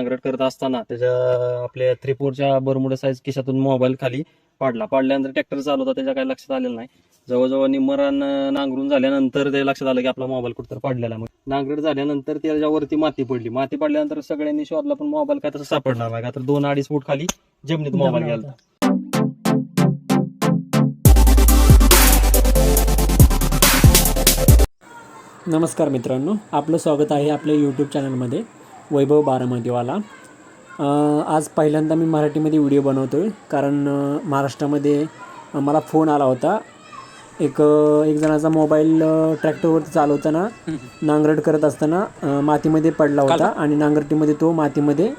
नांगरट करत असताना त्याच्या आपल्या 3/4च्या बरमुडा साईज खिशातून मोबाईल खाली पाडल्यानंतर ट्रॅक्टर चालवता त्याच्या काही लक्षात आलेलं नाही. जवळजवळ निम्मरान नांगरून झाल्यानंतर ते लक्षात आलं की आपला मोबाईल कुठं पडलेला. मग नांगरट झाल्यानंतर त्याच्यावरती माती पडल्यानंतर सगळ्यांनी शोधला, पण मोबाईल काय तसं सापडणार नाही का, तर 2-2.5 फूट खाली जमिनीत मोबाईल गेला. नमस्कार मित्रांनो, आपलं स्वागत आहे आपल्या यूट्यूब चॅनलमध्ये वैभव बारामतीवाला. आज पहिल्यांदा मी मराठीमध्ये व्हिडिओ बनवतो आहे, कारण महाराष्ट्रामध्ये मला फोन आला होता. एक जणाचा मोबाईल ट्रॅक्टरवरती चालवताना नांगरट करत असताना मातीमध्ये पडला होता आणि नांगरटीमध्ये तो मातीमध्ये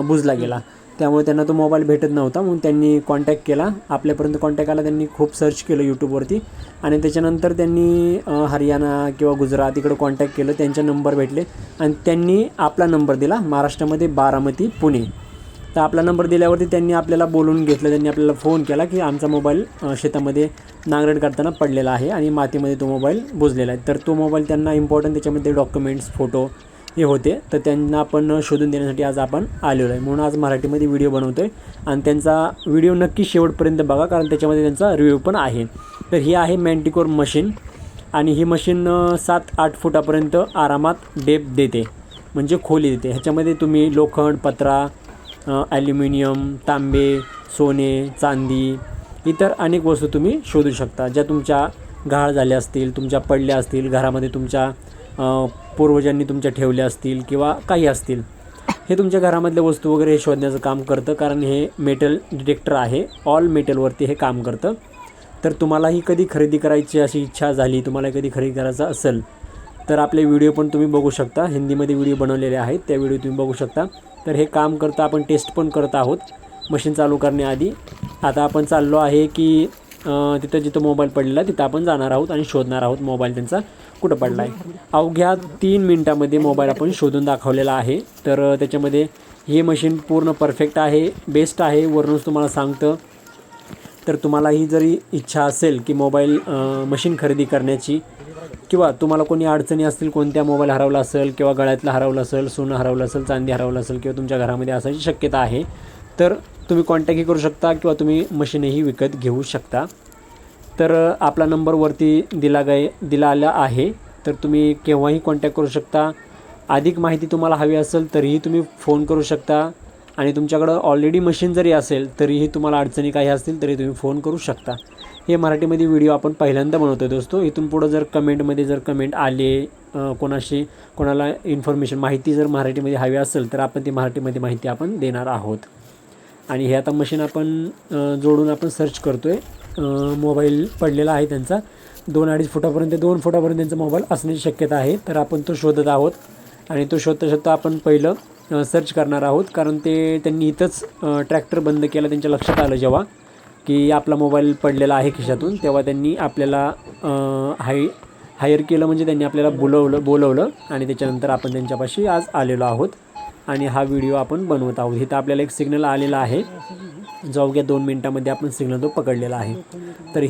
बुजला गेला. त्यामुळे त्यांना तो मोबाईल भेटत नव्हता, म्हणून त्यांनी कॉन्टॅक्ट केला. आपल्यापर्यंत कॉन्टॅक्ट आला. त्यांनी खूप सर्च केलं यूट्यूबवरती आणि त्याच्यानंतर त्यांनी हरियाणा किंवा गुजरात इकडं कॉन्टॅक्ट केलं. त्यांचे नंबर भेटले आणि त्यांनी आपला नंबर दिला, महाराष्ट्रामध्ये बारामती पुणे. तर आपला नंबर दिल्यावरती त्यांनी आपल्याला बोलून घेतलं. त्यांनी आपल्याला फोन केला की आमचा मोबाईल शेतामध्ये नांगरट करताना पडलेला आहे आणि मातीमध्ये तो मोबाईल बुजलेला आहे. तर तो मोबाईल त्यांना इम्पॉर्टंट, त्याच्यामध्ये डॉक्युमेंट्स, फोटो हे होते. तर त्यांना आपण शोधून देण्यासाठी आज आपण आलेलो आहे. म्हणून आज मराठीमध्ये व्हिडिओ बनवतो आहे आणि त्यांचा व्हिडिओ नक्की शेवटपर्यंत बघा, कारण त्याच्यामध्ये त्यांचा रिव्ह्यू पण आहे. तर ही आहे मॅन्टिकोर मशीन आणि ही मशीन 7-8 फुटापर्यंत आरामात डेप्थ देते, म्हणजे खोली देते. ह्याच्यामध्ये तुम्ही लोखंड, पत्रा, ॲल्युमिनियम, तांबे, सोने, चांदी, इतर अनेक वस्तू तुम्ही शोधू शकता, ज्या तुमच्या गहाळ झाल्या असतील, तुमच्या पडल्या असतील, घरामध्ये तुमच्या पूर्वजांनी तुमच्या ठेवल्या असतील किंवा काही असतील. हे तुमच्या घरामधल्या वस्तू वगैरे हे शोधण्याचं काम करतं, कारण हे मेटल डिटेक्टर आहे. ऑल मेटलवरती हे काम करतं. तर तुम्हालाही कधी खरेदी करायची अशी इच्छा झाली, तुम्हाला कधी खरेदी करायचं असेल तर आपले व्हिडिओ पण तुम्ही बघू शकता. हिंदीमध्ये व्हिडिओ बनवलेले आहेत, त्या व्हिडिओ तुम्ही बघू शकता. तर हे काम करतं. आपण टेस्ट पण करत आहोत मशीन चालू करण्याआधी. आता आपण चाललो आहे की तिथं जिथं मोबाईल पडलेला तिथं आपण जाणार आहोत आणि शोधणार आहोत मोबाईल त्यांचा कुठं पडला आहे. अवघ्या 3 मिनटामध्ये मोबाईल आपण शोधून दाखवलेला आहे. तर त्याच्यामध्ये हे मशीन पूर्ण परफेक्ट आहे, बेस्ट आहे. वरूनच तुम्हाला सांगतं. तर तुम्हालाही जरी इच्छा असेल की मोबाईल मशीन खरेदी करण्याची, किंवा तुम्हाला कोणी अडचणी असतील, कोणत्या मोबाईल हरवला असेल किंवा गळ्यातला हरवला असेल, सोनं हरवलं असेल, चांदी हरवलं असेल किंवा तुमच्या घरामध्ये असायची शक्यता आहे, तर तुम्ही कॉन्टॅक्टही करू शकता किंवा तुम्ही मशीनही विकत घेऊ शकता. तर आपला नंबर वरती दिला आला आहे. तर तुम्ही केव्हाही कॉन्टॅक्ट करू शकता. अधिक माहिती तुम्हाला हवी असेल तरीही तुम्ही फोन करू शकता आणि तुमच्याकडं ऑलरेडी मशीन जरी असेल तरीही तुम्हाला अडचणी काही असतील तरी तुम्ही फोन करू शकता. हे मराठीमध्ये व्हिडिओ आपण पहिल्यांदा बनवतो दोस्तो. इथून पुढं जर कमेंट आले, कोणाला इन्फॉर्मेशन माहिती जर मराठीमध्ये हवी असेल तर आपण ती मराठीमध्ये माहिती आपण देणार आहोत. आणि हे आता मशीन आपण जोडून आपण सर्च करतो आहे. मोबाईल पडलेला आहे त्यांचा 2-2.5 फुटापर्यंत, 2 फुटापर्यंत त्यांचा मोबाईल असण्याची शक्यता आहे. तर आपण तो शोधत आहोत आणि तो शोधता आपण पहिलं सर्च करणार आहोत, कारण त्यांनी इथंच ट्रॅक्टर बंद केला. त्यांच्या लक्षात आलं जेव्हा की आपला मोबाईल पडलेला आहे खिशातून, तेव्हा त्यांनी आपल्याला हायर केलं, म्हणजे त्यांनी आपल्याला बोलवलं आणि त्याच्यानंतर आपण त्यांच्यापाशी आज आलेलो आहोत आणि हा व्हिडिओ आपण बनवत आहोत. इथं आपल्याला एक सिग्नल आलेला आहे, जो अवघ्या 2 मिनटामध्ये आपण सिग्नल तो पकडलेला आहे. तर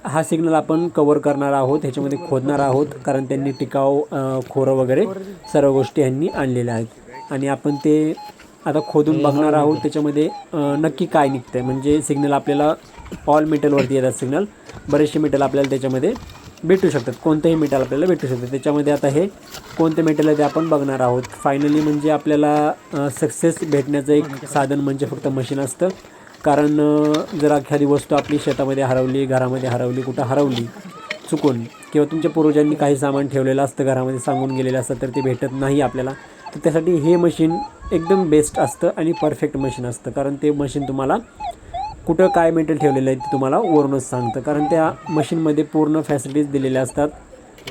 हा सिग्नल आपण कवर करणार आहोत, ह्याच्यामध्ये खोदणार आहोत, कारण त्यांनी टिकाऊ खोरं वगैरे सर्व गोष्टी यांनी आणलेल्या आहेत आणि आपण ते आता खोदून बघणार आहोत त्याच्यामध्ये नक्की काय निघतं आहे. म्हणजे सिग्नल आपल्याला ऑल मेटलवरती येतात सिग्नल, बरेचसे मेटल आपल्याला त्याच्यामध्ये भेटू शकतात, कोणतेही मेटल आपल्याला भेटू शकतं. त्याच्यामध्ये आता हे कोणते मेटल आहे ते आपण बघणार आहोत. फायनली म्हणजे आपल्याला सक्सेस भेटण्याचं एक साधन म्हणजे फक्त मशीन असतं. कारण जर एखादी वस्तू आपली शेतामध्ये हरवली, घरामध्ये हरवली, कुठं हरवली चुकून, किंवा तुमच्या पूर्वजांनी काही सामान ठेवलेलं असतं घरामध्ये, सांगून गेलेलं असतं, तर ते भेटत नाही आपल्याला, तर त्यासाठी हे मशीन एकदम बेस्ट असतं आणि परफेक्ट मशीन असतं. कारण ते मशीन तुम्हाला कुठं काय मेटल ठेवलेलं आहे ते तुम्हाला वरूनच सांगतं. कारण त्या मशीनमध्ये पूर्ण फॅसिलिटीज दिलेल्या असतात,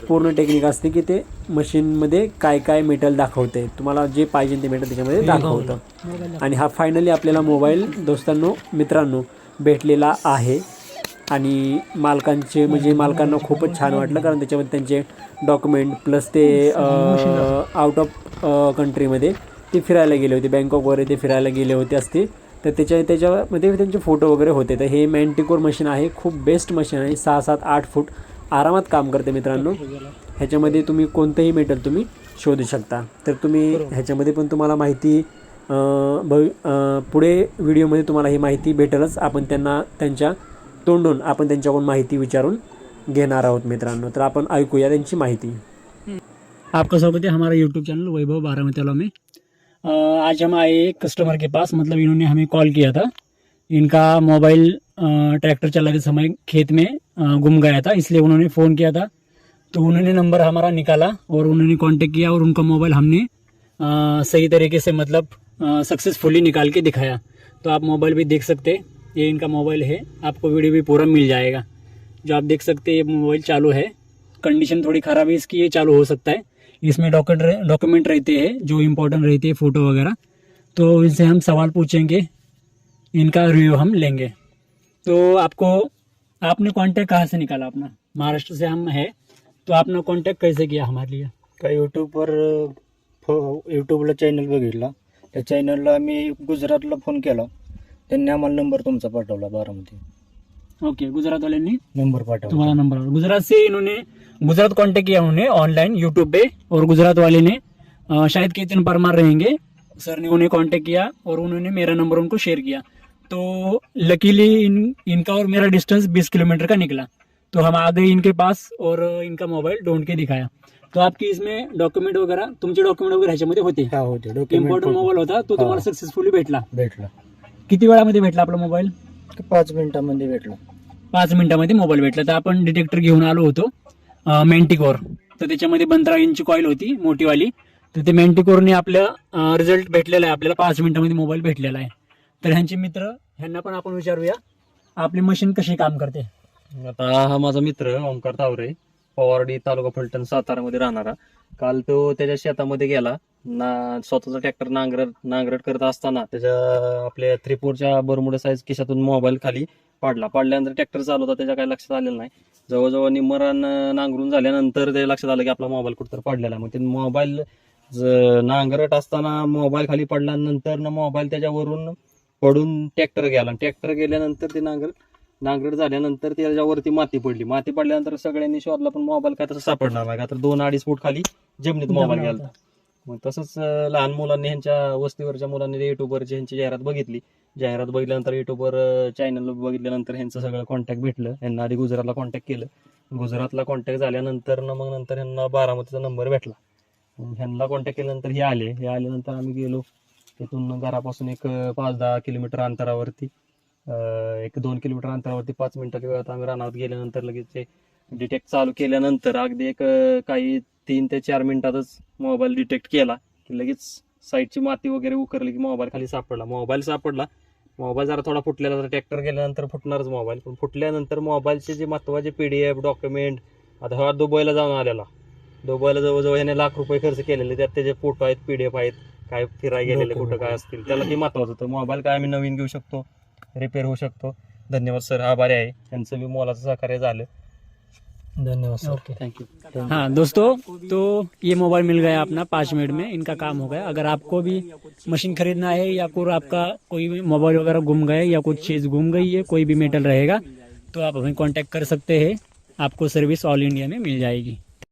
पूर्ण टेक्निक असते की ते मशीनमध्ये काय मेटल दाखवते, तुम्हाला जे पाहिजे ते मेटल त्याच्यामध्ये दाखवतं. आणि हा फायनली आपल्याला मोबाईल दोस्तांनो, मित्रांनो भेटलेला आहे आणि मालकांना खूपच छान वाटलं, कारण त्याच्यामध्ये त्यांचे डॉक्युमेंट प्लस ते आउट ऑफ कंट्रीमध्ये ते फिरायला गेले होते, बँकॉक वगैरे ते फिरायला गेले होते असते, तर त्याच्यामध्ये त्यांचे फोटो वगैरे होते. तर हे मॅन्टिकोर मशीन आहे, खूप बेस्ट मशीन आहे. 6-7-8 फूट आरामात काम करते मित्रांनो. ह्याच्यामध्ये तुम्ही कोणतंही मेटल तुम्ही शोधू शकता. तर तुम्ही ह्याच्यामध्ये पण तुम्हाला माहिती पुढे व्हिडिओमध्ये तुम्हाला ही माहिती भेटेलच. आपण त्यांच्या तोंडून आपण त्यांच्याकडून माहिती विचारून घेणार आहोत मित्रांनो. तर आपण ऐकूया त्यांची माहिती. आपका स्वागत है हमारा यूट्यूब चैनल वैभव बारामती वाला में. आज हम आए एक कस्टमर के पास, मतलब इन्होंने हमें कॉल किया था. इनका मोबाइल ट्रैक्टर चलाते समय खेत में गुम गया था, इसलिए उन्होंने फ़ोन किया था. तो उन्होंने नंबर हमारा निकाला और उन्होंने कांटेक्ट किया और उनका मोबाइल हमने सही तरीके से मतलब सक्सेसफुली निकाल के दिखाया. तो आप मोबाइल भी देख सकते हैं, ये इनका मोबाइल है. आपको वीडियो भी पूरा मिल जाएगा. जो आप देख सकते हैं ये मोबाइल चालू है. कंडीशन थोड़ी ख़राब है इसकी, ये चालू हो सकता है. इसमें डॉक्यूमेंट रहते हैं जो इम्पोर्टेंट रहते हैं, फ़ोटो वगैरह. तो इनसे हम सवाल पूछेंगे, इनका रिव्यू हम लेंगे. तो आपने कांटेक्ट कहाँ से निकाला अपना? महाराष्ट्र से हम है, तो आपने कांटेक्ट कैसे किया हमारे लिए? का यूट्यूबला चॅनल बघितला. त्या चॅनलला आम्ही गुजरातला फोन केला. त्यांनी आम्हाला नंबर तुमचा पाठवला. बारामती ओके, गुजरात वाले ने नंबर पाठवला. तुम्हारा नंबर, गुजरात से इन्होंने गुजरात कांटेक्ट किया उन्होंने ऑनलाइन यूट्यूब पे. और गुजरात वाले ने शायद केतन परमार रहेंगे सर ने उन्हें कांटेक्ट किया और उन्होंने मेरा नंबर उनको शेयर किया. तो लकीली इनका और मेरा डिस्टेंस 20 किलोमीटर का निकला. तो हम आ गए इनके पास और इनका मोबाइल ढूंढ के दिखाया. तो आपकी इसमें डॉक्युमेंट वगैरह, तुमचे डॉक्युमेंट वगैरे ह्याच्यामध्ये होते? हा होते इम्पॉर्टंट डॉक्युमेंट मोबाईल होता तो तुम्हाला सक्सेसफुली भेटला. भेटला. किती वेळामध्ये भेटला आपला मोबाईल? 5 मिनिटांमध्ये भेटला. 5 मिनिटामध्ये मोबाईल भेटला. तर आपण डिटेक्टर घेऊन आलो होतो मेंटिकोर. तर त्याच्यामध्ये 15 इंची कॉईल होती मोठीवाली. तर ते मेंटिकोरने आपल्या रिझल्ट भेटलेला आहे आपल्याला. 5 मिनिटामध्ये मोबाईल भेटलेला आहे. तर ह्यांचे मित्र, ह्यांना पण आपण विचारूया आपली मशीन कशी काम करते. आता हा माझा मित्र ओंकार तावरे, पवारडी, तालुका फलटण, सातारामध्ये राहणारा. काल तो त्याच्या शेतामध्ये गेला. स्वतःचा ट्रॅक्टर नांगरट करत असताना त्याच्या आपल्या 3-4च्या बरमुडा साईज खिशातून मोबाईल खाली पाडल्यानंतर ट्रॅक्टर चालवता त्याच्या काही लक्षात आलेलं नाही. जवळजवळ निम्मरान नांगरून झाल्यानंतर ते लक्षात आलं की आपला मोबाईल कुठं पडलेला आहे. मग ते मोबाईल नांगरट असताना मोबाईल खाली पडल्यानंतर मोबाईल त्याच्यावरून पडून ट्रॅक्टर गेला. ट्रॅक्टर गेल्यानंतर ते नांगरट झाल्यानंतर त्याच्यावरती माती पडल्यानंतर सगळ्यांनी शोधला, पण मोबाईल काय तसं सापडणार नाही का, तर 2-2.5 फूट खाली जमिनीत मोबाईल गेला. मग तसंच लहान मुलांनी, ह्यांच्या वस्तीवरच्या मुलांनी युट्यूबवरची ह्यांची जाहिरात बघितल्यानंतर युट्यूबवर चॅनल बघितल्यानंतर ह्यांचं सगळं कॉन्टॅक्ट भेटलं. ह्यांना आधी गुजरातला कॉन्टॅक्ट केलं. गुजरातला कॉन्टॅक्ट झाल्यानंतर नंतर ह्यांना बारामतीचा नंबर भेटला. ह्यांना कॉन्टॅक्ट केल्यानंतर हे आल्यानंतर आम्ही गेलो. तिथून घरापासून एक 5-10 किलोमीटर अंतरावरती, 1-2 किलोमीटर अंतरावरती 5 मिनिटाच्या वेळात आम्ही रानात गेल्यानंतर लगेच ते डिटेक्ट चालू केल्यानंतर अगदी काही 3 ते 4 मिनिटातच मोबाईल डिटेक्ट केला की लगेच साईडची माती वगैरे उकरली की मोबाईल खाली सापडला. मोबाईल जरा थोडा फुटलेला, तर ट्रॅक्टर गेल्यानंतर फुटणारच मोबाईल. पण फुटल्यानंतर मोबाईलचे जे महत्वाचे PDF डॉक्युमेंट, आता हा दुबईला जाऊन आलेला. दुबईला जवळजवळ ह्याने ₹1,00,000 खर्च केलेले. त्यात त्याचे फोटो आहेत, PDF आहेत, काय फिरायला गेलेले कुठं काय असतील, त्याला ते महत्वाचं होतं. मोबाईल काय आम्ही नवीन घेऊ शकतो, रिपेअर होऊ शकतो. धन्यवाद सर, आभारी आहे. त्यांचं मी मोलाचं सहकार्य झालं. धन्यवाद सर. Okay, thank you. हाँ दोस्तों, तो ये मोबाइल मिल गया अपना 5 मिनट में, इनका काम हो गया. अगर आपको भी मशीन खरीदना है या आपका कोई भी मोबाइल वगैरह गुम गए या कुछ चीज़ गुम गई है, कोई भी मेटल रहेगा, तो आप हमें कांटेक्ट कर सकते हैं. आपको सर्विस ऑल इंडिया में मिल जाएगी.